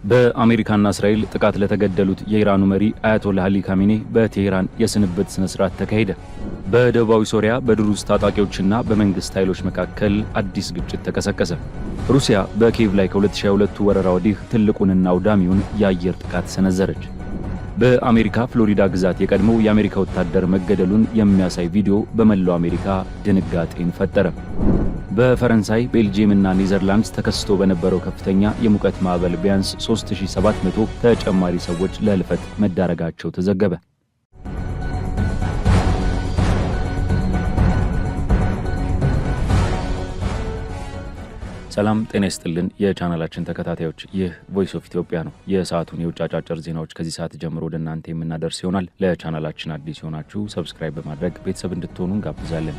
በአሜሪካና እስራኤል ጥቃት ለተገደሉት የኢራኑ መሪ አያቶላህ አሊ ካሜኒ በቴህራን የስንብት ስነ ስርዓት ተካሄደ። በደቡባዊ ሶሪያ በድሩዝ ታጣቂዎችና በመንግስት ኃይሎች መካከል አዲስ ግጭት ተቀሰቀሰ። ሩሲያ በኪየቭ ላይ ከ2022 ወረራ ወዲህ ትልቁንና አውዳሚውን የአየር ጥቃት ሰነዘረች። በአሜሪካ ፍሎሪዳ ግዛት የቀድሞው የአሜሪካ ወታደር መገደሉን የሚያሳይ ቪዲዮ በመላው አሜሪካ ድንጋጤን ፈጠረ። በፈረንሳይ ቤልጂየም እና ኔዘርላንድስ ተከስቶ በነበረው ከፍተኛ የሙቀት ማዕበል ቢያንስ 3700 ተጨማሪ ሰዎች ለህልፈት መዳረጋቸው ተዘገበ። ሰላም ጤና ይስጥልን የቻናላችን ተከታታዮች፣ ይህ ቮይስ ኦፍ ኢትዮጵያ ነው። የሰዓቱን የውጭ አጫጭር ዜናዎች ከዚህ ሰዓት ጀምሮ ወደ እናንተ የምናደርስ ይሆናል። ለቻናላችን አዲስ የሆናችሁ ሰብስክራይብ በማድረግ ቤተሰብ እንድትሆኑ እንጋብዛለን።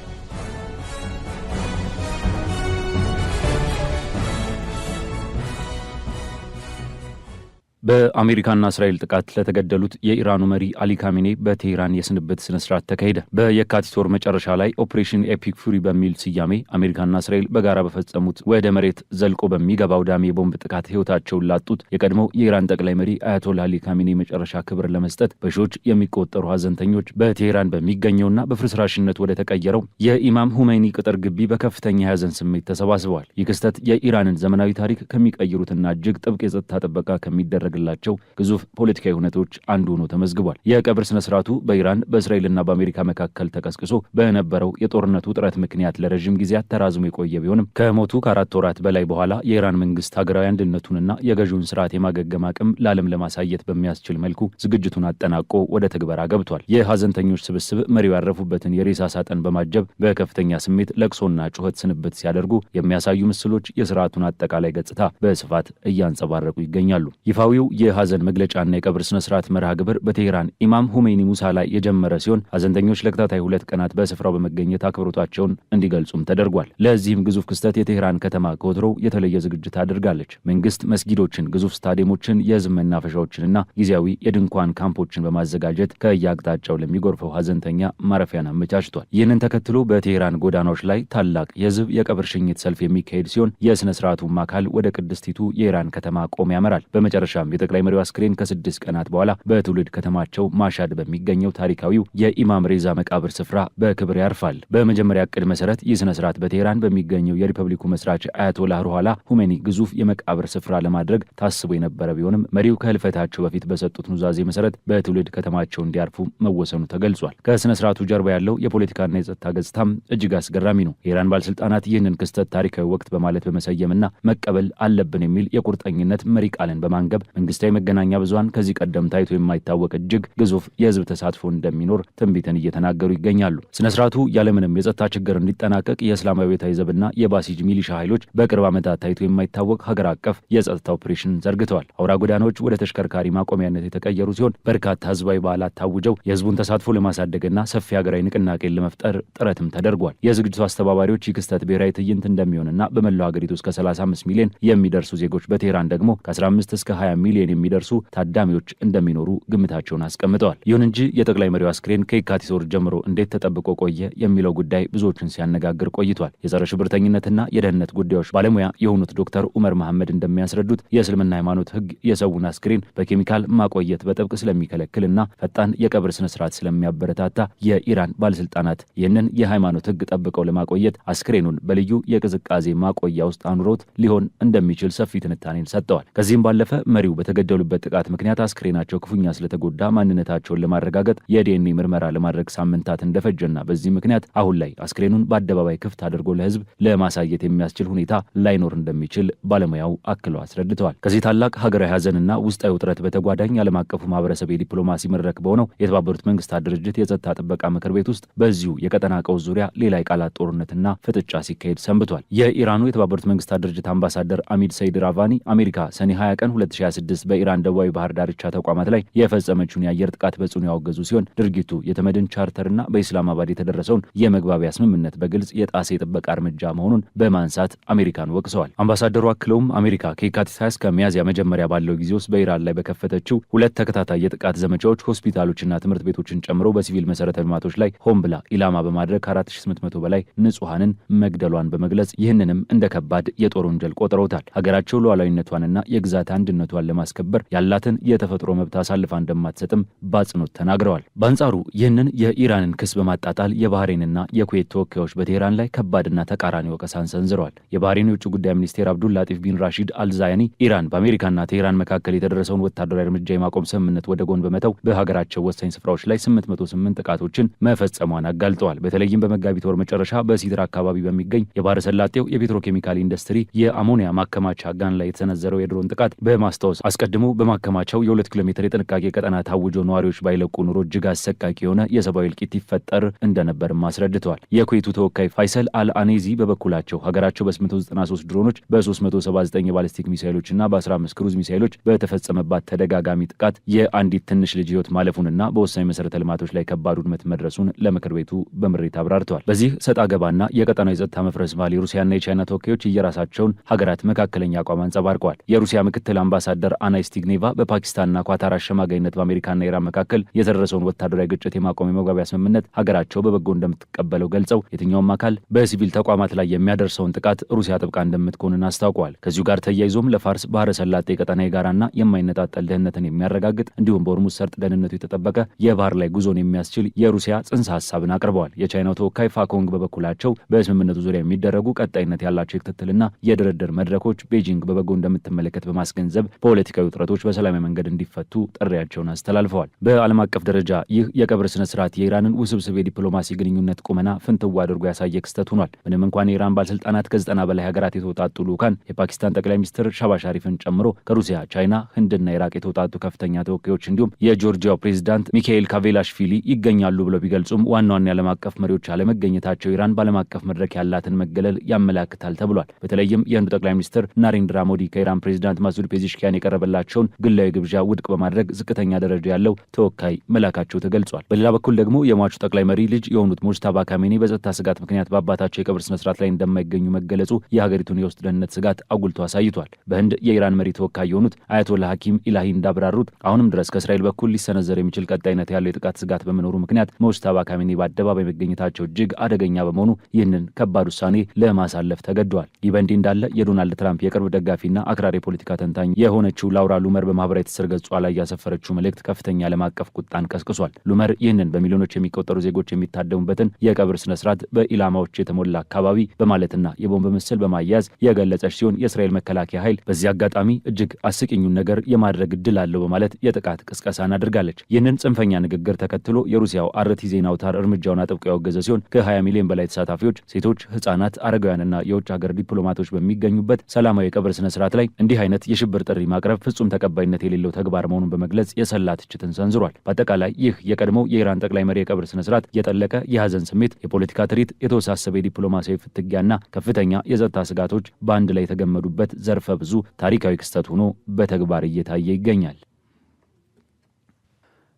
በአሜሪካና እስራኤል ጥቃት ለተገደሉት የኢራኑ መሪ አሊ ካሜኒ በቴህራን የስንብት ስነ ስርዓት ተካሄደ። በየካቲት ወር መጨረሻ ላይ ኦፕሬሽን ኤፒክ ፉሪ በሚል ስያሜ አሜሪካና እስራኤል በጋራ በፈጸሙት ወደ መሬት ዘልቆ በሚገባ አውዳሚ የቦምብ ጥቃት ህይወታቸውን ላጡት የቀድሞው የኢራን ጠቅላይ መሪ አያቶላህ አሊ ካሜኒ መጨረሻ ክብር ለመስጠት በሺዎች የሚቆጠሩ ሀዘንተኞች በቴህራን በሚገኘውና በፍርስራሽነት ወደ ተቀየረው የኢማም ሁመይኒ ቅጥር ግቢ በከፍተኛ የሀዘን ስሜት ተሰባስበዋል። ይህ ክስተት የኢራንን ዘመናዊ ታሪክ ከሚቀይሩትና እጅግ ጥብቅ የጸጥታ ጥበቃ ከሚደረግ ላቸው ግዙፍ ፖለቲካዊ ሁነቶች አንዱ ሆኖ ተመዝግቧል። የቀብር ስነ ስርዓቱ በኢራን በእስራኤልና በአሜሪካ መካከል ተቀስቅሶ በነበረው የጦርነቱ ውጥረት ምክንያት ለረጅም ጊዜያት ተራዝሞ የቆየ ቢሆንም ከሞቱ ከ4 ወራት በላይ በኋላ የኢራን መንግስት ሀገራዊ አንድነቱንና የገዢውን ስርዓት የማገገም አቅም ለዓለም ለማሳየት በሚያስችል መልኩ ዝግጅቱን አጠናቆ ወደ ትግበራ ገብቷል። የሀዘንተኞች ስብስብ መሪው ያረፉበትን የሬሳ ሳጥን በማጀብ በከፍተኛ ስሜት ለቅሶና ጩኸት ስንብት ሲያደርጉ የሚያሳዩ ምስሎች የስርዓቱን አጠቃላይ ገጽታ በስፋት እያንጸባረቁ ይገኛሉ። ይፋዊው የሀዘን መግለጫና የቀብር ስነ ስርዓት መርሃ ግብር በቴህራን ኢማም ሁመይኒ ሙሳ ላይ የጀመረ ሲሆን ሀዘንተኞች ለተከታታይ 2 ቀናት በስፍራው በመገኘት አክብሮታቸውን እንዲገልጹም ተደርጓል። ለዚህም ግዙፍ ክስተት የቴህራን ከተማ ከወትሮው የተለየ ዝግጅት አድርጋለች። መንግስት መስጊዶችን፣ ግዙፍ ስታዲየሞችን፣ የህዝብ መናፈሻዎችንና ጊዜያዊ የድንኳን ካምፖችን በማዘጋጀት ከየአቅጣጫው ለሚጎርፈው ሀዘንተኛ ማረፊያን አመቻችቷል። ይህንን ተከትሎ በቴህራን ጎዳናዎች ላይ ታላቅ የህዝብ የቀብር ሽኝት ሰልፍ የሚካሄድ ሲሆን የስነ ስርዓቱም አካል ወደ ቅድስቲቱ የኢራን ከተማ ቆም ያመራል። በመጨረሻም የጠቅላይ መሪው አስክሬን ከ6 ቀናት በኋላ በትውልድ ከተማቸው ማሻድ በሚገኘው ታሪካዊው የኢማም ሬዛ መቃብር ስፍራ በክብር ያርፋል። በመጀመሪያ ዕቅድ መሰረት ይህ ስነ ስርዓት በቴህራን በሚገኘው የሪፐብሊኩ መስራች አያቶላህ ሩሃላ ሁሜኒ ግዙፍ የመቃብር ስፍራ ለማድረግ ታስቦ የነበረ ቢሆንም መሪው ከህልፈታቸው በፊት በሰጡት ኑዛዜ መሰረት በትውልድ ከተማቸው እንዲያርፉ መወሰኑ ተገልጿል። ከስነ ስርዓቱ ጀርባ ያለው የፖለቲካና የጸጥታ ገጽታም እጅግ አስገራሚ ነው። የኢራን ባለስልጣናት ይህንን ክስተት ታሪካዊ ወቅት በማለት በመሰየምና መቀበል አለብን የሚል የቁርጠኝነት መሪ ቃልን በማንገብ መንግስታዊ መገናኛ ብዙሃን ከዚህ ቀደም ታይቶ የማይታወቅ እጅግ ግዙፍ የህዝብ ተሳትፎ እንደሚኖር ትንቢትን እየተናገሩ ይገኛሉ። ስነ ስርዓቱ ያለምንም የጸጥታ ችግር እንዲጠናቀቅ የእስላማዊ ቤታዊ ዘብና የባሲጅ ሚሊሻ ኃይሎች በቅርብ ዓመታት ታይቶ የማይታወቅ ሀገር አቀፍ የጸጥታ ኦፕሬሽን ዘርግተዋል። አውራ ጎዳናዎች ወደ ተሽከርካሪ ማቆሚያነት የተቀየሩ ሲሆን በርካታ ህዝባዊ በዓላት ታውጀው የህዝቡን ተሳትፎ ለማሳደግና ሰፊ ሀገራዊ ንቅናቄን ለመፍጠር ጥረትም ተደርጓል። የዝግጅቱ አስተባባሪዎች ይህ ክስተት ብሔራዊ ትዕይንት እንደሚሆንና በመላው ሀገሪቱ እስከ 35 ሚሊዮን የሚደርሱ ዜጎች በቴህራን ደግሞ ከ15 እስከ 20 ሚሊዮን የሚደርሱ ታዳሚዎች እንደሚኖሩ ግምታቸውን አስቀምጠዋል። ይሁን እንጂ የጠቅላይ መሪው አስክሬን ከየካቲት ወር ጀምሮ እንዴት ተጠብቆ ቆየ የሚለው ጉዳይ ብዙዎችን ሲያነጋግር ቆይቷል። የጸረ ሽብርተኝነትና የደህንነት ጉዳዮች ባለሙያ የሆኑት ዶክተር ኡመር መሐመድ እንደሚያስረዱት የእስልምና ሃይማኖት ህግ የሰውን አስክሬን በኬሚካል ማቆየት በጥብቅ ስለሚከለክልና ፈጣን የቀብር ስነ ስርዓት ስለሚያበረታታ የኢራን ባለስልጣናት ይህንን የሃይማኖት ህግ ጠብቀው ለማቆየት አስክሬኑን በልዩ የቅዝቃዜ ማቆያ ውስጥ አኑሮት ሊሆን እንደሚችል ሰፊ ትንታኔን ሰጥተዋል። ከዚህም ባለፈ መሪው በተገደሉበት ጥቃት ምክንያት አስክሬናቸው ክፉኛ ስለተጎዳ ማንነታቸውን ለማረጋገጥ የዲኤንኤ ምርመራ ለማድረግ ሳምንታት እንደፈጀና በዚህ ምክንያት አሁን ላይ አስክሬኑን በአደባባይ ክፍት አድርጎ ለህዝብ ለማሳየት የሚያስችል ሁኔታ ላይኖር እንደሚችል ባለሙያው አክለው አስረድተዋል። ከዚህ ታላቅ ሀገራዊ ሀዘንና ውስጣዊ ውጥረት በተጓዳኝ ዓለም አቀፉ ማህበረሰብ የዲፕሎማሲ መድረክ በሆነው የተባበሩት መንግስታት ድርጅት የጸጥታ ጥበቃ ምክር ቤት ውስጥ በዚሁ የቀጠና ቀውስ ዙሪያ ሌላ የቃላት ጦርነትና ፍጥጫ ሲካሄድ ሰንብቷል። የኢራኑ የተባበሩት መንግስታት ድርጅት አምባሳደር አሚድ ሰይድ ራቫኒ አሜሪካ ሰኔ 20 ቀን 2026 በኢራን ደቡባዊ ባህር ዳርቻ ተቋማት ላይ የፈጸመችውን የአየር ጥቃት በጽኑ ያወገዙ ሲሆን ድርጊቱ የተመድን ቻርተርና በኢስላማባድ የተደረሰውን የመግባቢያ ስምምነት በግልጽ የጣሰ የጥበቃ እርምጃ መሆኑን በማንሳት አሜሪካን ወቅሰዋል። አምባሳደሩ አክለውም አሜሪካ ከየካቲት 20 እስከ ሚያዝያ መጀመሪያ ባለው ጊዜ ውስጥ በኢራን ላይ በከፈተችው 2 ተከታታይ የጥቃት ዘመቻዎች ሆስፒታሎችና ትምህርት ቤቶችን ጨምሮ በሲቪል መሰረተ ልማቶች ላይ ሆን ብላ ኢላማ በማድረግ ከ4800 በላይ ንጹሐንን መግደሏን በመግለጽ ይህንንም እንደ ከባድ የጦር ወንጀል ቆጥረውታል። ሀገራቸው ሉዓላዊነቷንና የግዛት አንድነቷን ለማስከበር ያላትን የተፈጥሮ መብት አሳልፋ እንደማትሰጥም በአጽንኦት ተናግረዋል። በአንጻሩ ይህንን የኢራንን ክስ በማጣጣል የባህሬንና የኩዌት ተወካዮች በቴህራን ላይ ከባድና ተቃራኒ ወቀሳን ሰንዝረዋል። የባህሬን የውጭ ጉዳይ ሚኒስቴር አብዱል ላጢፍ ቢን ራሺድ አልዛያኒ ኢራን በአሜሪካና ቴህራን መካከል የተደረሰውን ወታደራዊ እርምጃ የማቆም ስምምነት ወደ ጎን በመተው በሀገራቸው ወሳኝ ስፍራዎች ላይ 808 ጥቃቶችን መፈጸሟን አጋልጠዋል። በተለይም በመጋቢት ወር መጨረሻ በሲድራ አካባቢ በሚገኝ የባህረ ሰላጤው የፔትሮኬሚካል ኢንዱስትሪ የአሞኒያ ማከማቻ ጋን ላይ የተሰነዘረው የድሮን ጥቃት በማስታወስ አስቀድሞ በማከማቻው የ2 ኪሎ ሜትር የጥንቃቄ ቀጠና ታውጆ ነዋሪዎች ባይለቁ ኑሮ እጅግ አሰቃቂ የሆነ የሰብአዊ እልቂት ይፈጠር እንደነበርም አስረድተዋል። የኩዌቱ ተወካይ ፋይሰል አልአኔዚ በበኩላቸው ሀገራቸው በ893 ድሮኖች በ379 የባሊስቲክ ሚሳይሎችና በ15 ክሩዝ ሚሳይሎች በተፈጸመባት ተደጋጋሚ ጥቃት የአንዲት ትንሽ ልጅ ህይወት ማለፉንና በወሳኝ መሰረተ ልማቶች ላይ ከባድ ውድመት መድረሱን ለምክር ቤቱ በምሬት አብራርተዋል። በዚህ ሰጣ ገባና የቀጠናው የጸጥታ መፍረስ መሃል የሩሲያና የቻይና ተወካዮች የራሳቸውን ሀገራት መካከለኛ አቋም አንጸባርቀዋል። የሩሲያ ምክትል አምባሳደር አና ስቲግኔቫ በፓኪስታንና ኳታር አሸማጋይነት በአሜሪካና ኢራን መካከል የተደረሰውን ወታደራዊ ግጭት የማቆም የመግባቢያ ስምምነት ሀገራቸው በበጎ እንደምትቀበለው ገልጸው የትኛውም አካል በሲቪል ተቋማት ላይ የሚያደርሰውን ጥቃት ሩሲያ ጥብቃ እንደምትኮንን አስታውቀዋል። ከዚሁ ጋር ተያይዞም ለፋርስ ባህረ ሰላጤ ቀጠና የጋራና የማይነጣጠል ደህንነትን የሚያረጋግጥ እንዲሁም በሆርሙዝ ሰርጥ ደህንነቱ የተጠበቀ የባህር ላይ ጉዞን የሚያስችል የሩሲያ ጽንሰ ሀሳብን አቅርበዋል። የቻይናው ተወካይ ፋኮንግ በበኩላቸው በስምምነቱ ዙሪያ የሚደረጉ ቀጣይነት ያላቸው የክትትልና የድርድር መድረኮች ቤጂንግ በበጎ እንደምትመለከት በማስገንዘብ ፖለቲካዊ ውጥረቶች በሰላማዊ መንገድ እንዲፈቱ ጥሪያቸውን አስተላልፈዋል። በዓለም አቀፍ ደረጃ ይህ የቀብር ስነ ስርዓት የኢራንን ውስብስብ የዲፕሎማሲ ግንኙነት ቁመና ፍንትው አድርጎ ያሳየ ክስተት ሆኗል። ምንም እንኳን የኢራን ባለስልጣናት ከ90 በላይ ሀገራት የተውጣጡ ልዑካን የፓኪስታን ጠቅላይ ሚኒስትር ሻባዝ ሻሪፍን ጨምሮ ከሩሲያ፣ ቻይና፣ ህንድና ኢራቅ የተውጣጡ ከፍተኛ ተወካዮች እንዲሁም የጆርጂያው ፕሬዚዳንት ሚካኤል ካቬላሽቪሊ ይገኛሉ ብለው ቢገልጹም ዋና ዋና የዓለም አቀፍ መሪዎች አለመገኘታቸው ኢራን በዓለም አቀፍ መድረክ ያላትን መገለል ያመላክታል ተብሏል። በተለይም የህንዱ ጠቅላይ ሚኒስትር ናሬንድራ ሞዲ ከኢራን ፕሬዚዳንት ማሱድ ፔዚሽኪያን የቀረበላቸውን ግላዊ ግብዣ ውድቅ በማድረግ ዝቅተኛ ደረጃ ያለው ተወካይ መላካቸው ተገልጿል። በሌላ በኩል ደግሞ የሟቹ ጠቅላይ መሪ ልጅ የሆኑት ሙጅታባ ካሜኒ በጸጥታ ስጋት ምክንያት በአባታቸው የቀብር ስነ ስርዓት ላይ እንደማይገኙ መገለጹ የሀገሪቱን የውስጥ ደህንነት ስጋት አጉልቶ አሳይቷል። በህንድ የኢራን መሪ ተወካይ የሆኑት አያቶላ ሐኪም ኢላሂ እንዳብራሩት አሁንም ድረስ ከእስራኤል በኩል ሊሰነዘር የሚችል ቀጣይነት ያለው የጥቃት ስጋት በመኖሩ ምክንያት ሙጅታባ ካሜኒ በአደባባይ መገኘታቸው እጅግ አደገኛ በመሆኑ ይህንን ከባድ ውሳኔ ለማሳለፍ ተገደዋል። ይህ በእንዲህ እንዳለ የዶናልድ ትራምፕ የቅርብ ደጋፊና አክራሪ የፖለቲካ ተንታኝ የሆነችው ላውራ ሉመር በማህበራዊ ትስስር ገጿ ላይ ያሰፈረችው መልእክት ከፍተኛ ዓለም አቀፍ ቁጣን ቀስቅሷል። ሉመር ይህንን በሚሊዮኖች የሚቆጠሩ ዜጎች የሚታደሙበትን የቀብር ስነ ስርዓት በኢላማዎች የተሞላ አካባቢ በማለትና የቦምብ ምስል በማያያዝ የገለጸች ሲሆን የእስራኤል መከላከያ ኃይል በዚህ አጋጣሚ እጅግ አስቂኙን ነገር የማድረግ እድል አለው በማለት የጥቃት ቅስቀሳን አድርጋለች። ይህንን ጽንፈኛ ንግግር ተከትሎ የሩሲያው አርቲ ዜና አውታር እርምጃውን አጥብቆ ያወገዘ ሲሆን ከ20 ሚሊዮን በላይ ተሳታፊዎች ሴቶች፣ ህጻናት፣ አረጋውያንና የውጭ ሀገር ዲፕሎማቶች በሚገኙበት ሰላማዊ የቀብር ስነ ስርዓት ላይ እንዲህ አይነት የሽብር ጥሪ ማቅረብ ፍጹም ተቀባይነት የሌለው ተግባር መሆኑን በመግለጽ የሰላ ትችትን ሰንዝሯል። በአጠቃላይ ይህ የቀድሞው የኢራን ጠቅላይ መሪ የቀብር ስነ ስርዓት የጠለቀ የሀዘን ስሜት፣ የፖለቲካ ትርኢት፣ የተወሳሰበ የዲፕሎማሲያዊ ፍትጊያና ከፍተኛ የጸጥታ ስጋቶች በአንድ ላይ የተገመዱበት ዘርፈ ብዙ ታሪካዊ ክስተት ሆኖ በተግባር እየታየ ይገኛል።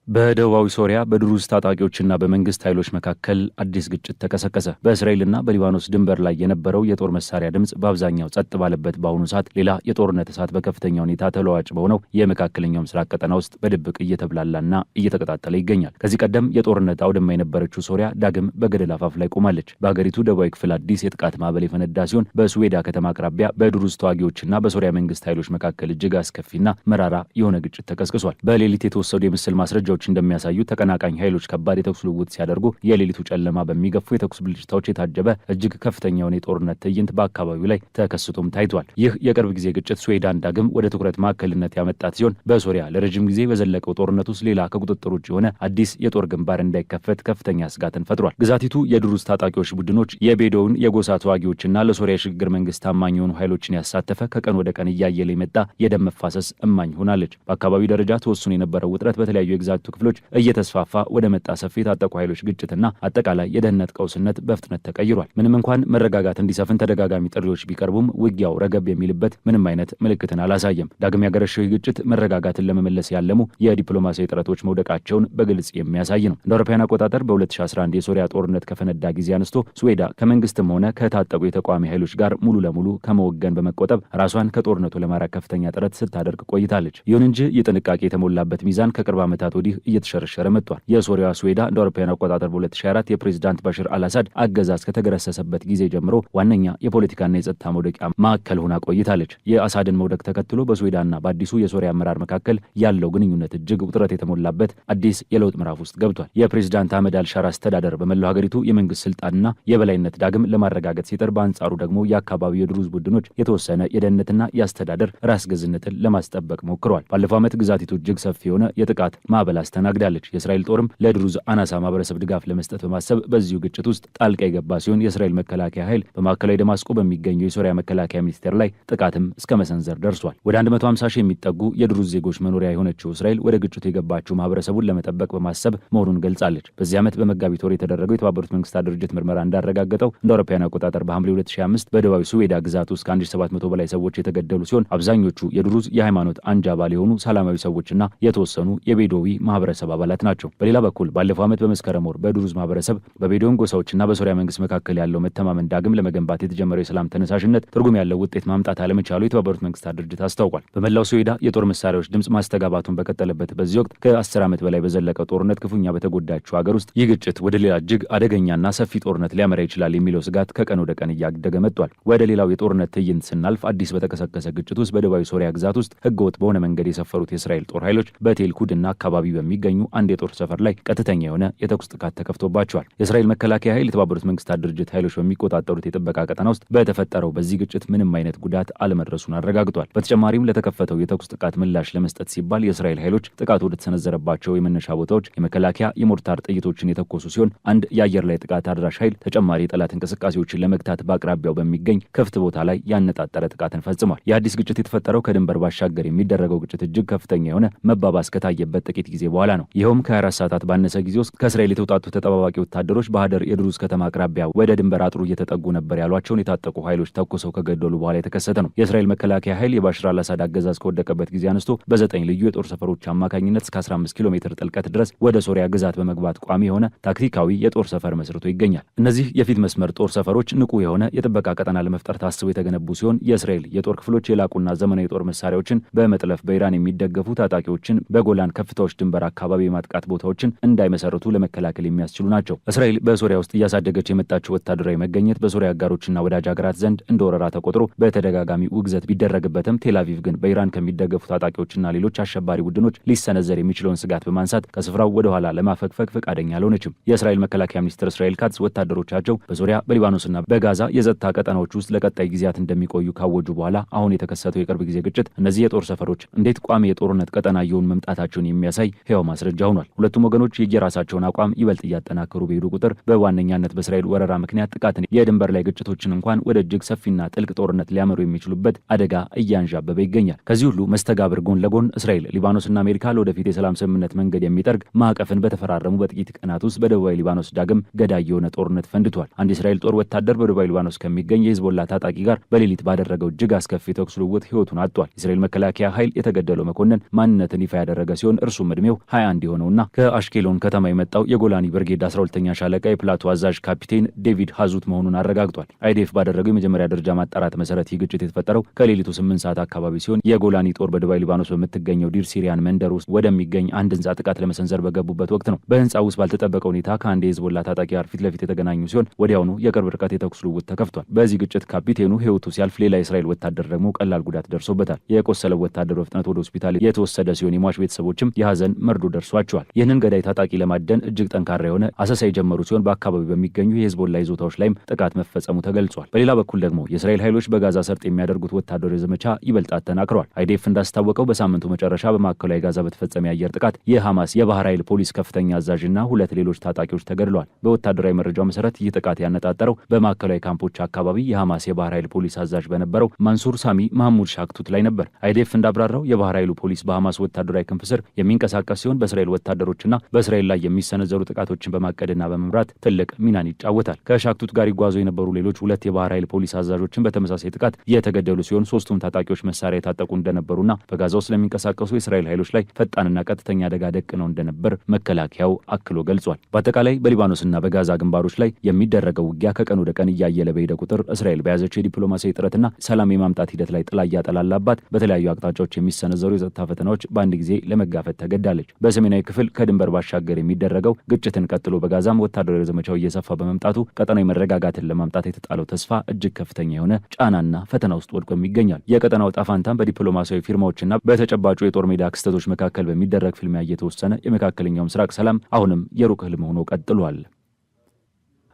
በደቡባዊ ሶሪያ በድሩዝ ታጣቂዎችና በመንግስት ኃይሎች መካከል አዲስ ግጭት ተቀሰቀሰ። በእስራኤልና በሊባኖስ ድንበር ላይ የነበረው የጦር መሳሪያ ድምፅ በአብዛኛው ጸጥ ባለበት በአሁኑ ሰዓት ሌላ የጦርነት እሳት በከፍተኛ ሁኔታ ተለዋጭ በሆነው የመካከለኛው ምስራቅ ቀጠና ውስጥ በድብቅ እየተብላላና እየተቀጣጠለ ይገኛል። ከዚህ ቀደም የጦርነት አውድማ የነበረችው ሶሪያ ዳግም በገደል አፋፍ ላይ ቆማለች። በሀገሪቱ ደቡባዊ ክፍል አዲስ የጥቃት ማዕበል የፈነዳ ሲሆን በስዌዳ ከተማ አቅራቢያ በድሩዝ ተዋጊዎችና በሶሪያ መንግስት ኃይሎች መካከል እጅግ አስከፊና መራራ የሆነ ግጭት ተቀስቅሷል። በሌሊት የተወሰዱ የምስል ማስረጃዎች እንደሚያሳዩ ተቀናቃኝ ኃይሎች ከባድ የተኩስ ልውውጥ ሲያደርጉ የሌሊቱ ጨለማ በሚገፉ የተኩስ ብልጭታዎች የታጀበ እጅግ ከፍተኛ የሆነ የጦርነት ትዕይንት በአካባቢው ላይ ተከስቶም ታይቷል። ይህ የቅርብ ጊዜ ግጭት ስዌዳን ዳግም ወደ ትኩረት ማዕከልነት ያመጣት ሲሆን በሶሪያ ለረጅም ጊዜ በዘለቀው ጦርነት ውስጥ ሌላ ከቁጥጥር ውጭ የሆነ አዲስ የጦር ግንባር እንዳይከፈት ከፍተኛ ስጋትን ፈጥሯል። ግዛቲቱ የድሩዝ ታጣቂዎች ቡድኖች የቤዶውን የጎሳ ተዋጊዎችና ለሶሪያ የሽግግር መንግስት ታማኝ የሆኑ ኃይሎችን ያሳተፈ ከቀን ወደ ቀን እያየለ የመጣ የደም መፋሰስ እማኝ ሆናለች። በአካባቢው ደረጃ ተወስኖ የነበረው ውጥረት በተለያዩ የግዛቱ ክፍሎች እየተስፋፋ ወደ መጣ ሰፊ የታጠቁ ኃይሎች ግጭትና አጠቃላይ የደህንነት ቀውስነት በፍጥነት ተቀይሯል። ምንም እንኳን መረጋጋት እንዲሰፍን ተደጋጋሚ ጥሪዎች ቢቀርቡም ውጊያው ረገብ የሚልበት ምንም አይነት ምልክትን አላሳየም። ዳግም ያገረሸው ግጭት መረጋጋትን ለመመለስ ያለሙ የዲፕሎማሲያዊ ጥረቶች መውደቃቸውን በግልጽ የሚያሳይ ነው። እንደ አውሮፓውያን አቆጣጠር በ2011 የሶሪያ ጦርነት ከፈነዳ ጊዜ አንስቶ ስዌዳ ከመንግስትም ሆነ ከታጠቁ የተቃዋሚ ኃይሎች ጋር ሙሉ ለሙሉ ከመወገን በመቆጠብ ራሷን ከጦርነቱ ለማራቅ ከፍተኛ ጥረት ስታደርግ ቆይታለች። ይሁን እንጂ የጥንቃቄ የተሞላበት ሚዛን ከቅርብ ዓመታት ወዲህ እየተሸረሸረ መጥቷል። የሶሪያ ስዌዳ እንደ አውሮፓውያን አቆጣጠር በ2024 የፕሬዝዳንት ባሽር አልአሳድ አገዛዝ ከተገረሰሰበት ጊዜ ጀምሮ ዋነኛ የፖለቲካና የጸጥታ መውደቂያ ማዕከል ሆና ቆይታለች። የአሳድን መውደቅ ተከትሎ በስዌዳና በአዲሱ የሶሪያ አመራር መካከል ያለው ግንኙነት እጅግ ውጥረት የተሞላበት አዲስ የለውጥ ምዕራፍ ውስጥ ገብቷል። የፕሬዝዳንት አህመድ አልሻራ አስተዳደር በመላው ሀገሪቱ የመንግስት ስልጣንና የበላይነት ዳግም ለማረጋገጥ ሲጥር፣ በአንጻሩ ደግሞ የአካባቢው የድሩዝ ቡድኖች የተወሰነ የደህንነትና የአስተዳደር ራስ ገዝነትን ለማስጠበቅ ሞክረዋል። ባለፈው ዓመት ግዛቲቱ እጅግ ሰፊ የሆነ የጥቃት ማዕበል አስተናግዳለች። የእስራኤል ጦርም ለድሩዝ አናሳ ማህበረሰብ ድጋፍ ለመስጠት በማሰብ በዚሁ ግጭት ውስጥ ጣልቃ የገባ ሲሆን የእስራኤል መከላከያ ኃይል በማዕከላዊ ደማስቆ በሚገኘው የሶሪያ መከላከያ ሚኒስቴር ላይ ጥቃትም እስከ መሰንዘር ደርሷል። ወደ 150 ሺህ የሚጠጉ የድሩዝ ዜጎች መኖሪያ የሆነችው እስራኤል ወደ ግጭቱ የገባችው ማህበረሰቡን ለመጠበቅ በማሰብ መሆኑን ገልጻለች። በዚህ ዓመት በመጋቢት ወር የተደረገው የተባበሩት መንግስታት ድርጅት ምርመራ እንዳረጋገጠው እንደ አውሮፓውያን አቆጣጠር በሐምሌ 2005 በደቡባዊ ስዌዳ ግዛት ውስጥ ከ1700 በላይ ሰዎች የተገደሉ ሲሆን አብዛኞቹ የድሩዝ የሃይማኖት አንጃ አባል የሆኑ ሰላማዊ ሰዎችና የተወሰኑ የቤዶዊ ማህበረሰብ አባላት ናቸው። በሌላ በኩል ባለፈው ዓመት በመስከረም ወር በድሩዝ ማህበረሰብ በቤዶን ጎሳዎችና በሶሪያ መንግስት መካከል ያለው መተማመን ዳግም ለመገንባት የተጀመረው የሰላም ተነሳሽነት ትርጉም ያለው ውጤት ማምጣት አለመቻሉ የተባበሩት መንግስታት ድርጅት አስታውቋል። በመላው ስዌዳ የጦር መሳሪያዎች ድምጽ ማስተጋባቱን በቀጠለበት በዚህ ወቅት ከ10 ዓመት በላይ በዘለቀው ጦርነት ክፉኛ በተጎዳችው ሀገር ውስጥ ይህ ግጭት ወደ ሌላ እጅግ አደገኛና ሰፊ ጦርነት ሊያመራ ይችላል የሚለው ስጋት ከቀን ወደ ቀን እያደገ መጥቷል። ወደ ሌላው የጦርነት ትዕይንት ስናልፍ አዲስ በተቀሰቀሰ ግጭት ውስጥ በደቡባዊ ሶሪያ ግዛት ውስጥ ህገወጥ በሆነ መንገድ የሰፈሩት የእስራኤል ጦር ኃይሎች በቴል ኩድና አካባቢ በሚገኙ አንድ የጦር ሰፈር ላይ ቀጥተኛ የሆነ የተኩስ ጥቃት ተከፍቶባቸዋል። የእስራኤል መከላከያ ኃይል የተባበሩት መንግስታት ድርጅት ኃይሎች በሚቆጣጠሩት የጥበቃ ቀጠና ውስጥ በተፈጠረው በዚህ ግጭት ምንም አይነት ጉዳት አለመድረሱን አረጋግጧል። በተጨማሪም ለተከፈተው የተኩስ ጥቃት ምላሽ ለመስጠት ሲባል የእስራኤል ኃይሎች ጥቃቱ ወደተሰነዘረባቸው የመነሻ ቦታዎች የመከላከያ የሞርታር ጥይቶችን የተኮሱ ሲሆን አንድ የአየር ላይ ጥቃት አድራሽ ኃይል ተጨማሪ የጠላት እንቅስቃሴዎችን ለመግታት በአቅራቢያው በሚገኝ ክፍት ቦታ ላይ ያነጣጠረ ጥቃትን ፈጽሟል። የአዲስ ግጭት የተፈጠረው ከድንበር ባሻገር የሚደረገው ግጭት እጅግ ከፍተኛ የሆነ መባባስ ከታየበት ጥቂት ጊዜ በኋላ ነው። ይኸውም ከ24 ሰዓታት ባነሰ ጊዜ ውስጥ ከእስራኤል የተውጣጡ ተጠባባቂ ወታደሮች በሀደር የድሩዝ ከተማ አቅራቢያ ወደ ድንበር አጥሩ እየተጠጉ ነበር ያሏቸውን የታጠቁ ኃይሎች ተኩሰው ከገደሉ በኋላ የተከሰተ ነው። የእስራኤል መከላከያ ኃይል የባሽር አልአሳድ አገዛዝ ከወደቀበት ጊዜ አንስቶ በ9 ልዩ የጦር ሰፈሮች አማካኝነት እስከ 15 ኪሎ ሜትር ጥልቀት ድረስ ወደ ሶሪያ ግዛት በመግባት ቋሚ የሆነ ታክቲካዊ የጦር ሰፈር መስርቶ ይገኛል። እነዚህ የፊት መስመር ጦር ሰፈሮች ንቁ የሆነ የጥበቃ ቀጠና ለመፍጠር ታስበው የተገነቡ ሲሆን የእስራኤል የጦር ክፍሎች የላቁና ዘመናዊ የጦር መሳሪያዎችን በመጥለፍ በኢራን የሚደገፉ ታጣቂዎችን በጎላን ከፍታዎች ድንበር አካባቢ የማጥቃት ቦታዎችን እንዳይመሰርቱ ለመከላከል የሚያስችሉ ናቸው። እስራኤል በሶሪያ ውስጥ እያሳደገች የመጣችው ወታደራዊ መገኘት በሶሪያ አጋሮችና ወዳጅ ሀገራት ዘንድ እንደ ወረራ ተቆጥሮ በተደጋጋሚ ውግዘት ቢደረግበትም ቴልአቪቭ ግን በኢራን ከሚደገፉ ታጣቂዎችና ሌሎች አሸባሪ ቡድኖች ሊሰነዘር የሚችለውን ስጋት በማንሳት ከስፍራው ወደ ኋላ ለማፈግፈግ ፈቃደኛ አልሆነችም። የእስራኤል መከላከያ ሚኒስትር እስራኤል ካትዝ ወታደሮቻቸው በሶሪያ በሊባኖስና በጋዛ የጸጥታ ቀጠናዎች ውስጥ ለቀጣይ ጊዜያት እንደሚቆዩ ካወጁ በኋላ አሁን የተከሰተው የቅርብ ጊዜ ግጭት እነዚህ የጦር ሰፈሮች እንዴት ቋሚ የጦርነት ቀጠና እየሆኑ መምጣታቸውን የሚያሳይ ሕያው ማስረጃ ሆኗል። ሁለቱም ወገኖች የየራሳቸውን አቋም ይበልጥ እያጠናከሩ በሄዱ ቁጥር በዋነኛነት በእስራኤል ወረራ ምክንያት ጥቃትን፣ የድንበር ላይ ግጭቶችን እንኳን ወደ እጅግ ሰፊና ጥልቅ ጦርነት ሊያመሩ የሚችሉበት አደጋ እያንዣበበ ይገኛል። ከዚህ ሁሉ መስተጋብር ጎን ለጎን እስራኤል፣ ሊባኖስና አሜሪካ ለወደፊት የሰላም ስምምነት መንገድ የሚጠርግ ማዕቀፍን በተፈራረሙ በጥቂት ቀናት ውስጥ በደቡባዊ ሊባኖስ ዳግም ገዳይ የሆነ ጦርነት ፈንድቷል። አንድ የእስራኤል ጦር ወታደር በደቡባዊ ሊባኖስ ከሚገኝ የሂዝቦላ ታጣቂ ጋር በሌሊት ባደረገው እጅግ አስከፊ ተኩስ ልውውጥ ሕይወቱን አጥቷል። የእስራኤል መከላከያ ኃይል የተገደለው መኮንን ማንነትን ይፋ ያደረገ ሲሆን እርሱም ዕድሜው 21 የሆነውና ከአሽኬሎን ከተማ የመጣው የጎላኒ ብርጌድ 12ኛ ሻለቃ የፕላቱ አዛዥ ካፒቴን ዴቪድ ሃዙት መሆኑን አረጋግጧል። አይዲኤፍ ባደረገው የመጀመሪያ ደረጃ ማጣራት መሰረት ይህ ግጭት የተፈጠረው ከሌሊቱ 8 ሰዓት አካባቢ ሲሆን የጎላኒ ጦር በደቡባዊ ሊባኖስ በምትገኘው ዲር ሲሪያን መንደር ውስጥ ወደሚገኝ አንድ ህንጻ ጥቃት ለመሰንዘር በገቡበት ወቅት ነው። በህንጻ ውስጥ ባልተጠበቀ ሁኔታ ከአንድ የሂዝቦላ ታጣቂ ጋር ፊት ለፊት የተገናኙ ሲሆን ወዲያውኑ የቅርብ ርቀት የተኩስ ልውውጥ ተከፍቷል። በዚህ ግጭት ካፒቴኑ ህይወቱ ሲያልፍ፣ ሌላ የእስራኤል ወታደር ደግሞ ቀላል ጉዳት ደርሶበታል። የቆሰለው ወታደር በፍጥነት ወደ ሆስፒታል የተወሰደ ሲሆን የሟች ቤተሰቦችም የሀዘን መርዶ ደርሷቸዋል። ይህንን ገዳይ ታጣቂ ለማደን እጅግ ጠንካራ የሆነ አሰሳ የጀመሩ ሲሆን በአካባቢው በሚገኙ የሂዝቦላ ይዞታዎች ላይም ጥቃት መፈጸሙ ተገልጿል። በሌላ በኩል ደግሞ የእስራኤል ኃይሎች በጋዛ ሰርጥ የሚያደርጉት ወታደራዊ ዘመቻ ይበልጥ አጠናክረዋል። አይዲኤፍ እንዳስታወቀው በሳምንቱ መጨረሻ በማዕከላዊ ጋዛ በተፈጸመ የአየር ጥቃት የሐማስ የባህር ኃይል ፖሊስ ከፍተኛ አዛዥና 2 ሌሎች ታጣቂዎች ተገድለዋል። በወታደራዊ መረጃው መሰረት ይህ ጥቃት ያነጣጠረው በማዕከላዊ ካምፖች አካባቢ የሐማስ የባህር ኃይል ፖሊስ አዛዥ በነበረው ማንሱር ሳሚ ማህሙድ ሻክቱት ላይ ነበር። አይዲኤፍ እንዳብራራው የባህር ኃይሉ ፖሊስ በሐማስ ወታደራዊ ክንፍ ስር የሚንቀሳቀስ ሲሆን በእስራኤል ወታደሮችና በእስራኤል ላይ የሚሰነዘሩ ጥቃቶችን በማቀድና በመምራት ትልቅ ሚናን ይጫወታል። ከሻክቱት ጋር ይጓዙ የነበሩ ሌሎች 2 የባህር ኃይል ፖሊስ አዛዦችን በተመሳሳይ ጥቃት የተገደሉ ሲሆን 3ቱም ታጣቂዎች መሳሪያ የታጠቁ እንደነበሩና በጋዛው ስለሚንቀሳቀሱ የእስራኤል ኃይሎች ላይ ፈጣንና ቀጥተኛ አደጋ ደቅነው እንደነበር መከላከያው አክሎ ገልጿል። በአጠቃላይ በሊባኖስና በጋዛ ግንባሮች ላይ የሚደረገው ውጊያ ከቀን ወደ ቀን እያየለ በሄደ ቁጥር እስራኤል በያዘችው የዲፕሎማሲያዊ ጥረትና ሰላም የማምጣት ሂደት ላይ ጥላ እያጠላላባት በተለያዩ አቅጣጫዎች የሚሰነዘሩ የጸጥታ ፈተናዎች በአንድ ጊዜ ለመጋፈጥ ተገዳለች። አስጠንቅቃለች። በሰሜናዊ ክፍል ከድንበር ባሻገር የሚደረገው ግጭትን ቀጥሎ በጋዛም ወታደራዊ ዘመቻው እየሰፋ በመምጣቱ ቀጠናዊ መረጋጋትን ለማምጣት የተጣለው ተስፋ እጅግ ከፍተኛ የሆነ ጫናና ፈተና ውስጥ ወድቆም ይገኛል። የቀጠናው ዕጣ ፈንታም በዲፕሎማሲያዊ ፊርማዎችና በተጨባጩ የጦር ሜዳ ክስተቶች መካከል በሚደረግ ፍልሚያ እየተወሰነ የመካከለኛው ምስራቅ ሰላም አሁንም የሩቅ ህልም ሆኖ ቀጥሏል።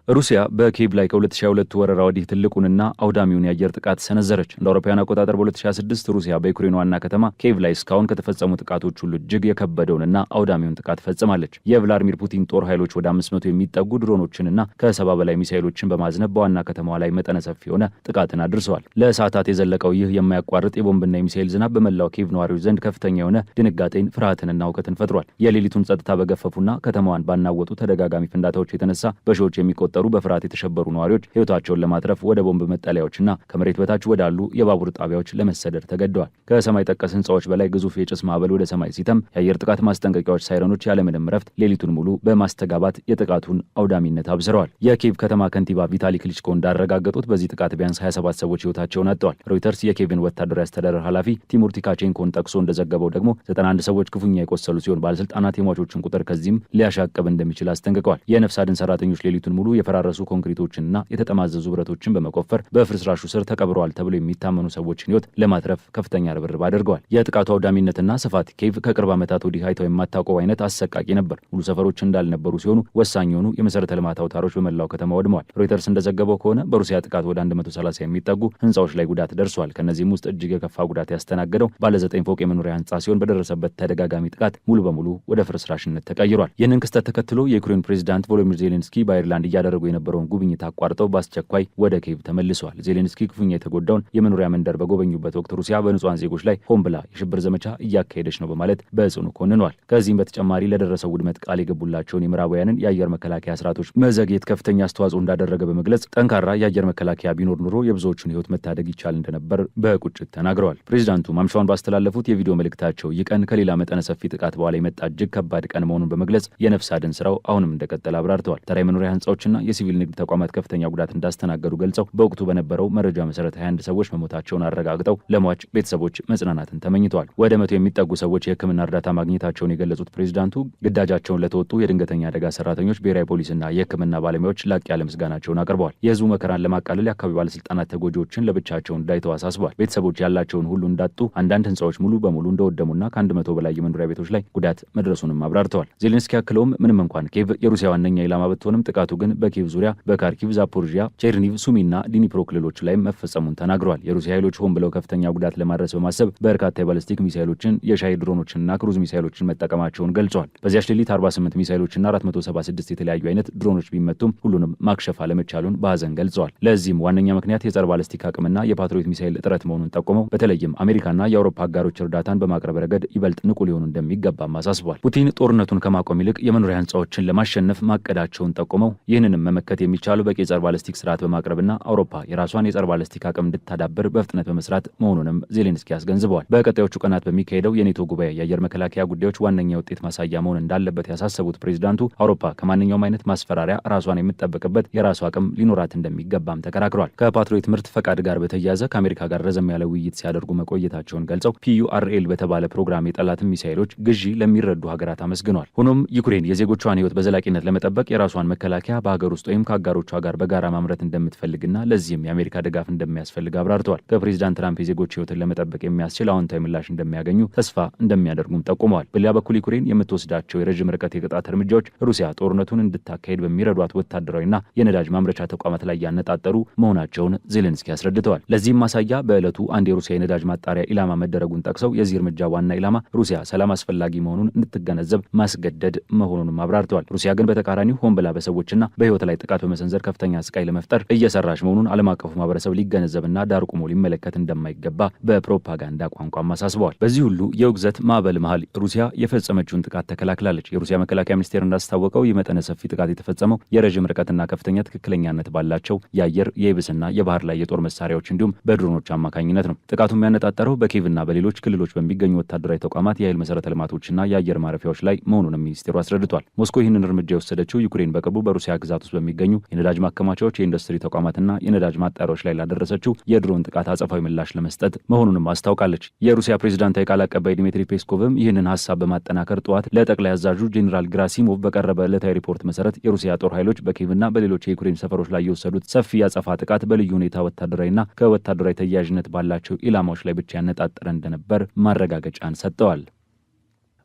ሩሲያ በኪየቭ ላይ ከ2022 ወረራ ወዲህ ትልቁንና አውዳሚውን የአየር ጥቃት ሰነዘረች። እንደ አውሮፓውያን አቆጣጠር በ2026 ሩሲያ በዩክሬን ዋና ከተማ ኪየቭ ላይ እስካሁን ከተፈጸሙ ጥቃቶች ሁሉ እጅግ የከበደውንና አውዳሚውን ጥቃት ፈጽማለች። የቭላዲሚር ፑቲን ጦር ኃይሎች ወደ 500 የሚጠጉ ድሮኖችንና ከ70 በላይ ሚሳይሎችን በማዝነብ በዋና ከተማዋ ላይ መጠነ ሰፊ የሆነ ጥቃትን አድርሰዋል። ለሰዓታት የዘለቀው ይህ የማያቋርጥ የቦምብና የሚሳይል ዝናብ በመላው ኪየቭ ነዋሪዎች ዘንድ ከፍተኛ የሆነ ድንጋጤን፣ ፍርሃትንና እውከትን ፈጥሯል። የሌሊቱን ጸጥታ በገፈፉና ከተማዋን ባናወጡ ተደጋጋሚ ፍንዳታዎች የተነሳ በሺዎች የሚቆጠሩ በፍርሃት የተሸበሩ ነዋሪዎች ሕይወታቸውን ለማትረፍ ወደ ቦምብ መጠለያዎችና ከመሬት በታች ወዳሉ የባቡር ጣቢያዎች ለመሰደድ ተገደዋል። ከሰማይ ጠቀስ ህንፃዎች በላይ ግዙፍ የጭስ ማዕበል ወደ ሰማይ ሲተም የአየር ጥቃት ማስጠንቀቂያዎች ሳይረኖች ያለምንም ረፍት ሌሊቱን ሙሉ በማስተጋባት የጥቃቱን አውዳሚነት አብስረዋል። የኪየቭ ከተማ ከንቲባ ቪታሊ ክሊችኮ እንዳረጋገጡት በዚህ ጥቃት ቢያንስ 27 ሰዎች ሕይወታቸውን አጥተዋል። ሮይተርስ የኪየቭን ወታደራዊ አስተዳደር ኃላፊ ቲሙር ቲካቼንኮን ጠቅሶ እንደዘገበው ደግሞ 91 ሰዎች ክፉኛ የቆሰሉ ሲሆን ባለስልጣናት የሟቾችን ቁጥር ከዚህም ሊያሻቅብ እንደሚችል አስጠንቅቀዋል። የነፍስ አድን ሰራተኞች ሌሊቱን ሙሉ የፈራረሱ ኮንክሪቶችንና የተጠማዘዙ ብረቶችን በመቆፈር በፍርስራሹ ስር ተቀብረዋል ተብሎ የሚታመኑ ሰዎችን ሕይወት ለማትረፍ ከፍተኛ ርብርብ አድርገዋል። የጥቃቱ አውዳሚነትና ስፋት ኪየቭ ከቅርብ ዓመታት ወዲህ አይተው የማታውቀው አይነት አሰቃቂ ነበር። ሙሉ ሰፈሮች እንዳልነበሩ ሲሆኑ ወሳኝ የሆኑ የመሰረተ ልማት አውታሮች በመላው ከተማ ወድመዋል። ሮይተርስ እንደዘገበው ከሆነ በሩሲያ ጥቃት ወደ 130 የሚጠጉ ህንፃዎች ላይ ጉዳት ደርሷል። ከነዚህም ውስጥ እጅግ የከፋ ጉዳት ያስተናገደው ባለ 9 ፎቅ የመኖሪያ ህንፃ ሲሆን በደረሰበት ተደጋጋሚ ጥቃት ሙሉ በሙሉ ወደ ፍርስራሽነት ተቀይሯል። ይህንን ክስተት ተከትሎ የዩክሬን ፕሬዚዳንት ቮሎዲሚር ዜሌንስኪ በአይርላንድ እያደረጉ የነበረውን ጉብኝት አቋርጠው በአስቸኳይ ወደ ኪየቭ ተመልሰዋል። ዜሌንስኪ ክፉኛ የተጎዳውን የመኖሪያ መንደር በጎበኙበት ወቅት ሩሲያ በንጹሃን ዜጎች ላይ ሆን ብላ የሽብር ዘመቻ እያካሄደች ነው በማለት በጽኑ ኮንነዋል። ከዚህም በተጨማሪ ለደረሰው ውድመት ቃል የገቡላቸውን የምዕራባውያንን የአየር መከላከያ ስርዓቶች መዘግየት ከፍተኛ አስተዋጽኦ እንዳደረገ በመግለጽ ጠንካራ የአየር መከላከያ ቢኖር ኑሮ የብዙዎቹን ህይወት መታደግ ይቻል እንደነበር በቁጭት ተናግረዋል። ፕሬዚዳንቱ ማምሻውን ባስተላለፉት የቪዲዮ መልእክታቸው ይህ ቀን ከሌላ መጠነ ሰፊ ጥቃት በኋላ የመጣ እጅግ ከባድ ቀን መሆኑን በመግለጽ የነፍስ አድን ስራው አሁንም እንደቀጠለ አብራርተዋል። ተራ የመኖሪያ ህንፃዎችና የሲቪል ንግድ ተቋማት ከፍተኛ ጉዳት እንዳስተናገዱ ገልጸው በወቅቱ በነበረው መረጃ መሰረት 21 ሰዎች መሞታቸውን አረጋግጠው ለሟች ቤተሰቦች መጽናናትን ተመኝተዋል። ወደ 100 የሚጠጉ ሰዎች የህክምና እርዳታ ማግኘታቸውን የገለጹት ፕሬዚዳንቱ ግዳጃቸውን ለተወጡ የድንገተኛ አደጋ ሰራተኞች፣ ብሔራዊ ፖሊስና የህክምና ባለሙያዎች ላቅ ያለ ምስጋናቸውን አቅርበዋል። የህዝቡ መከራን ለማቃለል የአካባቢ ባለስልጣናት ተጎጂዎችን ለብቻቸው እንዳይተው አሳስበዋል። ቤተሰቦች ያላቸውን ሁሉ እንዳጡ፣ አንዳንድ ህንፃዎች ሙሉ በሙሉ እንደወደሙና ከ100 በላይ የመኖሪያ ቤቶች ላይ ጉዳት መድረሱንም አብራርተዋል። ዜሌንስኪ አክለውም ምንም እንኳን ኪየቭ የሩሲያ ዋነኛ ኢላማ ብትሆንም ጥቃቱ ግን በኪየቭ ዙሪያ በካርኪቭ፣ ዛፖሪዥያ፣ ቼርኒቭ፣ ሱሚና ዲኒፕሮ ክልሎች ላይ መፈጸሙን ተናግረዋል። የሩሲያ ኃይሎች ሆን ብለው ከፍተኛ ጉዳት ለማድረስ በማሰብ በርካታ የባሊስቲክ ሚሳይሎችን፣ የሻሂድ ድሮኖችንና ክሩዝ ሚሳይሎችን መጠቀማቸውን ገልጸዋል። በዚያች ሌሊት 48 ሚሳይሎችና 476 የተለያዩ አይነት ድሮኖች ቢመቱም ሁሉንም ማክሸፍ አለመቻሉን በሐዘን ገልጸዋል። ለዚህም ዋነኛ ምክንያት የጸረ ባሊስቲክ አቅምና የፓትሪዮት ሚሳይል እጥረት መሆኑን ጠቁመው በተለይም አሜሪካና የአውሮፓ አጋሮች እርዳታን በማቅረብ ረገድ ይበልጥ ንቁ ሊሆኑ እንደሚገባም አሳስበዋል። ፑቲን ጦርነቱን ከማቆም ይልቅ የመኖሪያ ህንፃዎችን ለማሸነፍ ማቀዳቸውን ጠቁመው ይህንንም መመከት የሚቻለው በቂ የጸረ ባሊስቲክ ስርዓት በማቅረብና አውሮፓ የራሷን የጸረ ባሊስቲክ አቅም እንድታዳብር በፍጥነት በመስራት መሆኑንም ዜሌንስኪ አስገንዝበዋል። በቀጣዮቹ ቀናት በሚካሄደው የኔቶ ጉባኤ የአየር መከላከያ ጉዳዮች ዋነኛ ውጤት ማሳያ መሆን እንዳለበት ያሳሰቡት ፕሬዚዳንቱ አውሮፓ ከማንኛውም አይነት ማስፈራሪያ ራሷን የምትጠብቅበት የራሷ አቅም ሊኖራት እንደሚገባም ተከራክረዋል። ከፓትሪዮት ምርት ፈቃድ ጋር በተያያዘ ከአሜሪካ ጋር ረዘም ያለ ውይይት ሲያደርጉ መቆየታቸውን ገልጸው PURL በተባለ ፕሮግራም የጠላትን ሚሳይሎች ግዢ ለሚረዱ ሀገራት አመስግነዋል። ሆኖም ዩክሬን የዜጎቿን ህይወት በዘላቂነት ለመጠበቅ የራሷን መከላከያ በሀገር ውስጥ ወይም ከአጋሮቿ ጋር በጋራ ማምረት እንደምትፈልግና ለዚህም የአሜሪካ ድጋፍ እንደሚያስፈልግ አብራርተዋል። ከፕሬዚዳንት ትራምፕ የዜጎች ህይወትን ለመጠበቅ የሚያስችል አዎንታዊ ምላሽ እንደሚያገኙ ተስፋ እንደሚያደርጉም ጠቁመዋል። በሌላ በኩል ዩክሬን የምትወስዳቸው የረዥም ርቀት የቅጣት እርምጃዎች ሩሲያ ጦርነቱን እንድታካሄድ በሚረዷት ወታደራዊና የነዳጅ ማምረቻ ተቋማት ላይ ያነጣጠሩ መሆናቸውን ዜሌንስኪ አስረድተዋል። ለዚህም ማሳያ በዕለቱ አንድ የሩሲያ የነዳጅ ማጣሪያ ኢላማ መደረጉን ጠቅሰው የዚህ እርምጃ ዋና ኢላማ ሩሲያ ሰላም አስፈላጊ መሆኑን እንድትገነዘብ ማስገደድ መሆኑንም አብራርተዋል። ሩሲያ ግን በተቃራኒው ሆን ብላ በሰዎችና በህይወት ላይ ጥቃት በመሰንዘር ከፍተኛ ስቃይ ለመፍጠር እየሰራች መሆኑን ዓለም አቀፉ ማህበረሰብ ሊገነዘብና ዳር ቆሞ ሊመለከት እንደማይገባ በፕሮፓጋንዳ ቋንቋም አሳስበዋል። በዚህ ሁሉ የውግዘት ማዕበል መሃል ሩሲያ የፈጸመችውን ጥቃት ተከላክላለች። የሩሲያ መከላከያ ሚኒስቴር እንዳስታወቀው ይህ መጠነ ሰፊ ጥቃት የተፈጸመው የረዥም ርቀትና ከፍተኛ ትክክለኛነት ባላቸው የአየር የየብስና የባህር ላይ የጦር መሳሪያዎች እንዲሁም በድሮኖች አማካኝነት ነው። ጥቃቱ የሚያነጣጠረው በኪየቭና በሌሎች ክልሎች በሚገኙ ወታደራዊ ተቋማት፣ የኃይል መሰረተ ልማቶችና የአየር ማረፊያዎች ላይ መሆኑንም ሚኒስቴሩ አስረድቷል። ሞስኮ ይህንን እርምጃ የወሰደችው ዩክሬን በቅርቡ በሩሲያ ግዛቷ ግዛት ውስጥ በሚገኙ የነዳጅ ማከማቻዎች፣ የኢንዱስትሪ ተቋማትና የነዳጅ ማጣሪያዎች ላይ ላደረሰችው የድሮን ጥቃት አጸፋዊ ምላሽ ለመስጠት መሆኑንም አስታውቃለች። የሩሲያ ፕሬዝዳንታዊ ቃል አቀባይ ዲሚትሪ ፔስኮቭም ይህንን ሀሳብ በማጠናከር ጠዋት ለጠቅላይ አዛዡ ጄኔራል ግራሲሞቭ በቀረበ ዕለታዊ ሪፖርት መሰረት የሩሲያ ጦር ኃይሎች በኪየቭና በሌሎች የዩክሬን ሰፈሮች ላይ የወሰዱት ሰፊ ያጸፋ ጥቃት በልዩ ሁኔታ ወታደራዊና ከወታደራዊ ተያያዥነት ባላቸው ኢላማዎች ላይ ብቻ ያነጣጠረ እንደነበር ማረጋገጫን ሰጥተዋል።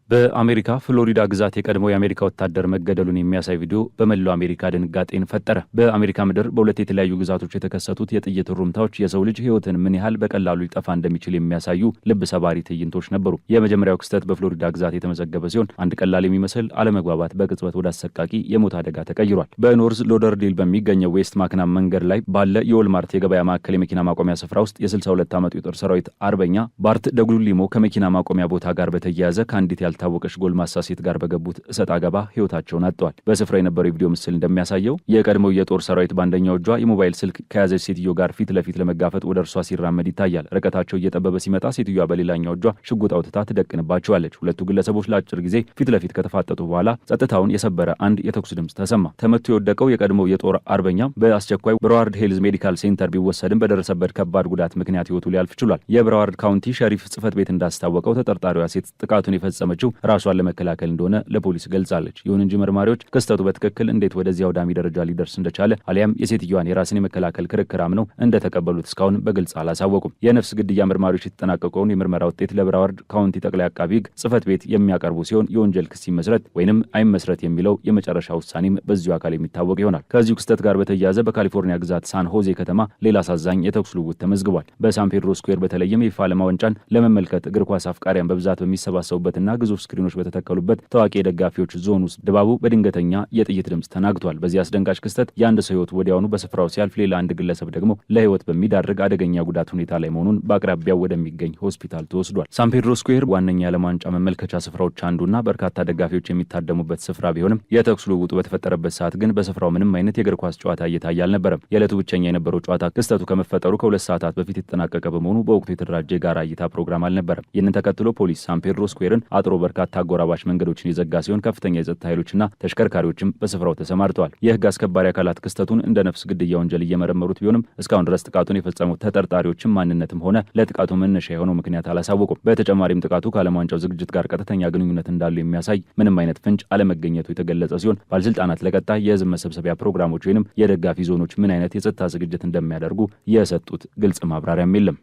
በአሜሪካ ፍሎሪዳ ግዛት የቀድሞው የአሜሪካ ወታደር መገደሉን የሚያሳይ ቪዲዮ በመላው አሜሪካ ድንጋጤን ፈጠረ። በአሜሪካ ምድር በሁለት የተለያዩ ግዛቶች የተከሰቱት የጥይት ሩምታዎች የሰው ልጅ ሕይወትን ምን ያህል በቀላሉ ሊጠፋ እንደሚችል የሚያሳዩ ልብ ሰባሪ ትዕይንቶች ነበሩ። የመጀመሪያው ክስተት በፍሎሪዳ ግዛት የተመዘገበ ሲሆን አንድ ቀላል የሚመስል አለመግባባት በቅጽበት ወደ አሰቃቂ የሞት አደጋ ተቀይሯል። በኖርዝ ሎደርዴል በሚገኘው ዌስት ማክናም መንገድ ላይ ባለ የወልማርት የገበያ ማዕከል የመኪና ማቆሚያ ስፍራ ውስጥ የ62 ዓመቱ የጦር ሰራዊት አርበኛ ባርት ደጉሊሞ ከመኪና ማቆሚያ ቦታ ጋር በተያያዘ ከአንዲት ታወቀች ጎልማሳ ሴት ጋር በገቡት እሰጥ አገባ ህይወታቸውን አጥተዋል። በስፍራው የነበረው የቪዲዮ ምስል እንደሚያሳየው የቀድሞው የጦር ሰራዊት በአንደኛው እጇ የሞባይል ስልክ ከያዘች ሴትዮ ጋር ፊት ለፊት ለመጋፈጥ ወደ እርሷ ሲራመድ ይታያል። ርቀታቸው እየጠበበ ሲመጣ ሴትዮዋ በሌላኛው እጇ ሽጉጥ አውጥታ ትደቅንባቸዋለች። ሁለቱ ግለሰቦች ለአጭር ጊዜ ፊት ለፊት ከተፋጠጡ በኋላ ጸጥታውን የሰበረ አንድ የተኩስ ድምፅ ተሰማ። ተመቶ የወደቀው የቀድሞው የጦር አርበኛ በአስቸኳይ ብራዋርድ ሄልዝ ሜዲካል ሴንተር ቢወሰድም በደረሰበት ከባድ ጉዳት ምክንያት ህይወቱ ሊያልፍ ችሏል። የብራዋርድ ካውንቲ ሸሪፍ ጽህፈት ቤት እንዳስታወቀው ተጠርጣሪዋ ሴት ጥቃቱን የፈጸመችው ራሷን ለመከላከል እንደሆነ ለፖሊስ ገልጻለች። ይሁን እንጂ መርማሪዎች ክስተቱ በትክክል እንዴት ወደዚያ አውዳሚ ደረጃ ሊደርስ እንደቻለ አሊያም የሴትዮዋን የራስን የመከላከል ክርክር አምነው እንደተቀበሉት እስካሁን በግልጽ አላሳወቁም። የነፍስ ግድያ ምርማሪዎች የተጠናቀቀውን የምርመራ ውጤት ለብራዋርድ ካውንቲ ጠቅላይ አቃቢ ህግ ጽህፈት ቤት የሚያቀርቡ ሲሆን የወንጀል ክስ ይመስረት ወይንም አይመስረት የሚለው የመጨረሻ ውሳኔም በዚሁ አካል የሚታወቅ ይሆናል። ከዚሁ ክስተት ጋር በተያያዘ በካሊፎርኒያ ግዛት ሳን ሆዜ ከተማ ሌላ አሳዛኝ የተኩስ ልውውጥ ተመዝግቧል። በሳን ፔድሮ ስኩዌር በተለይም የፊፋ ዓለም ዋንጫን ለመመልከት እግር ኳስ አፍቃሪያን በብዛት በሚሰባሰቡበትና ግዙፍ ስክሪኖች በተተከሉበት ታዋቂ የደጋፊዎች ዞን ውስጥ ድባቡ በድንገተኛ የጥይት ድምፅ ተናግቷል። በዚህ አስደንጋጭ ክስተት የአንድ ሰው ህይወት ወዲያውኑ በስፍራው ሲያልፍ፣ ሌላ አንድ ግለሰብ ደግሞ ለህይወት በሚዳርግ አደገኛ ጉዳት ሁኔታ ላይ መሆኑን በአቅራቢያው ወደሚገኝ ሆስፒታል ተወስዷል። ሳን ፔድሮ ስኩዌር ዋነኛ የዓለም ዋንጫ መመልከቻ ስፍራዎች አንዱና በርካታ ደጋፊዎች የሚታደሙበት ስፍራ ቢሆንም የተኩስ ልውውጡ በተፈጠረበት ሰዓት ግን በስፍራው ምንም አይነት የእግር ኳስ ጨዋታ እየታየ አልነበረም። የዕለቱ ብቸኛ የነበረው ጨዋታ ክስተቱ ከመፈጠሩ ከ2 ሰዓታት በፊት የተጠናቀቀ በመሆኑ በወቅቱ የተደራጀ የጋራ እይታ ፕሮግራም አልነበረም። ይህንን ተከትሎ ፖሊስ ሳን ፔድሮ ስኩዌርን አጥሮ በርካታ አጎራባች መንገዶችን የዘጋ ሲሆን ከፍተኛ የጸጥታ ኃይሎችና ተሽከርካሪዎችም በስፍራው ተሰማርተዋል። የህግ አስከባሪ አካላት ክስተቱን እንደ ነፍስ ግድያ ወንጀል እየመረመሩት ቢሆንም እስካሁን ድረስ ጥቃቱን የፈጸሙት ተጠርጣሪዎችም ማንነትም ሆነ ለጥቃቱ መነሻ የሆነው ምክንያት አላሳወቁም። በተጨማሪም ጥቃቱ ከዓለም ዋንጫው ዝግጅት ጋር ቀጥተኛ ግንኙነት እንዳለው የሚያሳይ ምንም አይነት ፍንጭ አለመገኘቱ የተገለጸ ሲሆን ባለስልጣናት ለቀጣይ የህዝብ መሰብሰቢያ ፕሮግራሞች ወይንም የደጋፊ ዞኖች ምን አይነት የጸጥታ ዝግጅት እንደሚያደርጉ የሰጡት ግልጽ ማብራሪያም የለም።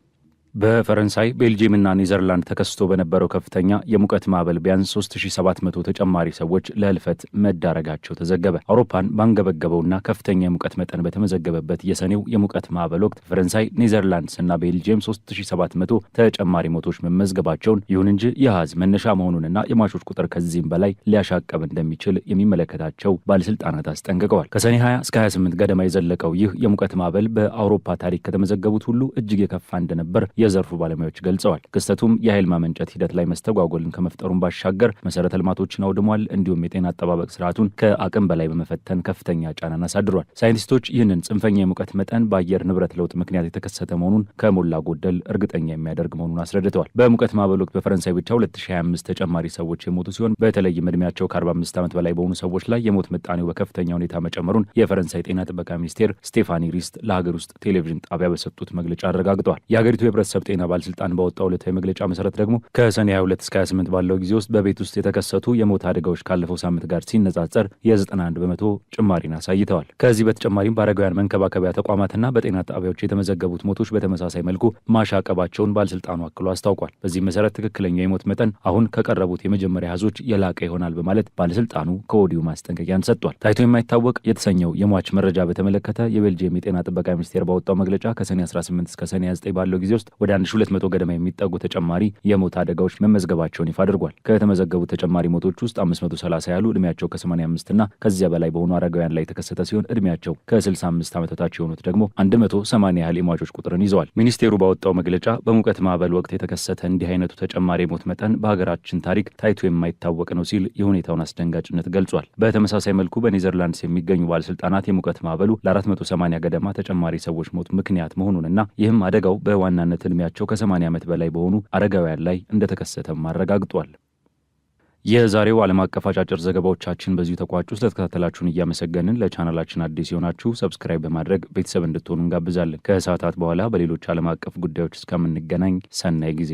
በፈረንሳይ ቤልጂየምና ኔዘርላንድ ተከስቶ በነበረው ከፍተኛ የሙቀት ማዕበል ቢያንስ 3700 ተጨማሪ ሰዎች ለህልፈት መዳረጋቸው ተዘገበ። አውሮፓን ባንገበገበውና ከፍተኛ የሙቀት መጠን በተመዘገበበት የሰኔው የሙቀት ማዕበል ወቅት ፈረንሳይ፣ ኔዘርላንድስ እና ቤልጂየም 3700 ተጨማሪ ሞቶች መመዝገባቸውን፣ ይሁን እንጂ የአሃዝ መነሻ መሆኑንና የሟቾች ቁጥር ከዚህም በላይ ሊያሻቀብ እንደሚችል የሚመለከታቸው ባለስልጣናት አስጠንቅቀዋል። ከሰኔ 20 እስከ 28 ገደማ የዘለቀው ይህ የሙቀት ማዕበል በአውሮፓ ታሪክ ከተመዘገቡት ሁሉ እጅግ የከፋ እንደነበር የዘርፉ ባለሙያዎች ገልጸዋል። ክስተቱም የኃይል ማመንጨት ሂደት ላይ መስተጓጎልን ከመፍጠሩን ባሻገር መሰረተ ልማቶችን አውድሟል። እንዲሁም የጤና አጠባበቅ ስርዓቱን ከአቅም በላይ በመፈተን ከፍተኛ ጫናን አሳድሯል። ሳይንቲስቶች ይህንን ጽንፈኛ የሙቀት መጠን በአየር ንብረት ለውጥ ምክንያት የተከሰተ መሆኑን ከሞላ ጎደል እርግጠኛ የሚያደርግ መሆኑን አስረድተዋል። በሙቀት ማዕበል ወቅት በፈረንሳይ ብቻ 2025 ተጨማሪ ሰዎች የሞቱ ሲሆን በተለይም እድሜያቸው ከ45 ዓመት በላይ በሆኑ ሰዎች ላይ የሞት ምጣኔው በከፍተኛ ሁኔታ መጨመሩን የፈረንሳይ ጤና ጥበቃ ሚኒስቴር ስቴፋኒ ሪስት ለሀገር ውስጥ ቴሌቪዥን ጣቢያ በሰጡት መግለጫ አረጋግጠዋል። የሀገሪቱ የህብረተሰብ ጤና ባለስልጣን ባወጣው ዕለታዊ መግለጫ መሰረት ደግሞ ከሰኔ 22 እስከ 28 ባለው ጊዜ ውስጥ በቤት ውስጥ የተከሰቱ የሞት አደጋዎች ካለፈው ሳምንት ጋር ሲነጻጸር የ91 በመቶ ጭማሪን አሳይተዋል። ከዚህ በተጨማሪም በአረጋውያን መንከባከቢያ ተቋማትና በጤና ጣቢያዎች የተመዘገቡት ሞቶች በተመሳሳይ መልኩ ማሻቀባቸውን ባለስልጣኑ አክሎ አስታውቋል። በዚህ መሰረት ትክክለኛ የሞት መጠን አሁን ከቀረቡት የመጀመሪያ አሃዞች የላቀ ይሆናል በማለት ባለስልጣኑ ከወዲሁ ማስጠንቀቂያን ሰጥቷል። ታይቶ የማይታወቅ የተሰኘው የሟች መረጃ በተመለከተ የቤልጂየም የጤና ጥበቃ ሚኒስቴር ባወጣው መግለጫ ከሰኔ 18 እስከ ሰኔ 29 ባለው ጊዜ ውስጥ ወደ 1200 ገደማ የሚጠጉ ተጨማሪ የሞት አደጋዎች መመዝገባቸውን ይፋ አድርጓል። ከተመዘገቡት ተጨማሪ ሞቶች ውስጥ 530 ያሉ እድሜያቸው ከ85 እና ከዚያ በላይ በሆኑ አረጋውያን ላይ የተከሰተ ሲሆን እድሜያቸው ከ65 ዓመት በታች የሆኑት ደግሞ 180 ያህል የሟቾች ቁጥርን ይዘዋል። ሚኒስቴሩ ባወጣው መግለጫ በሙቀት ማዕበል ወቅት የተከሰተ እንዲህ አይነቱ ተጨማሪ የሞት መጠን በሀገራችን ታሪክ ታይቶ የማይታወቅ ነው ሲል የሁኔታውን አስደንጋጭነት ገልጿል። በተመሳሳይ መልኩ በኔዘርላንድስ የሚገኙ ባለስልጣናት የሙቀት ማዕበሉ ለ480 ገደማ ተጨማሪ ሰዎች ሞት ምክንያት መሆኑንና ይህም አደጋው በዋናነት እድሜያቸው ከ80 ዓመት በላይ በሆኑ አረጋውያን ላይ እንደተከሰተም አረጋግጧል። የዛሬው ዓለም አቀፍ አጫጭር ዘገባዎቻችን በዚሁ ተቋጩ። ስለተከታተላችሁን እያመሰገንን ለቻናላችን አዲስ የሆናችሁ ሰብስክራይብ በማድረግ ቤተሰብ እንድትሆኑ እንጋብዛለን። ከሰዓታት በኋላ በሌሎች ዓለም አቀፍ ጉዳዮች እስከምንገናኝ ሰናይ ጊዜ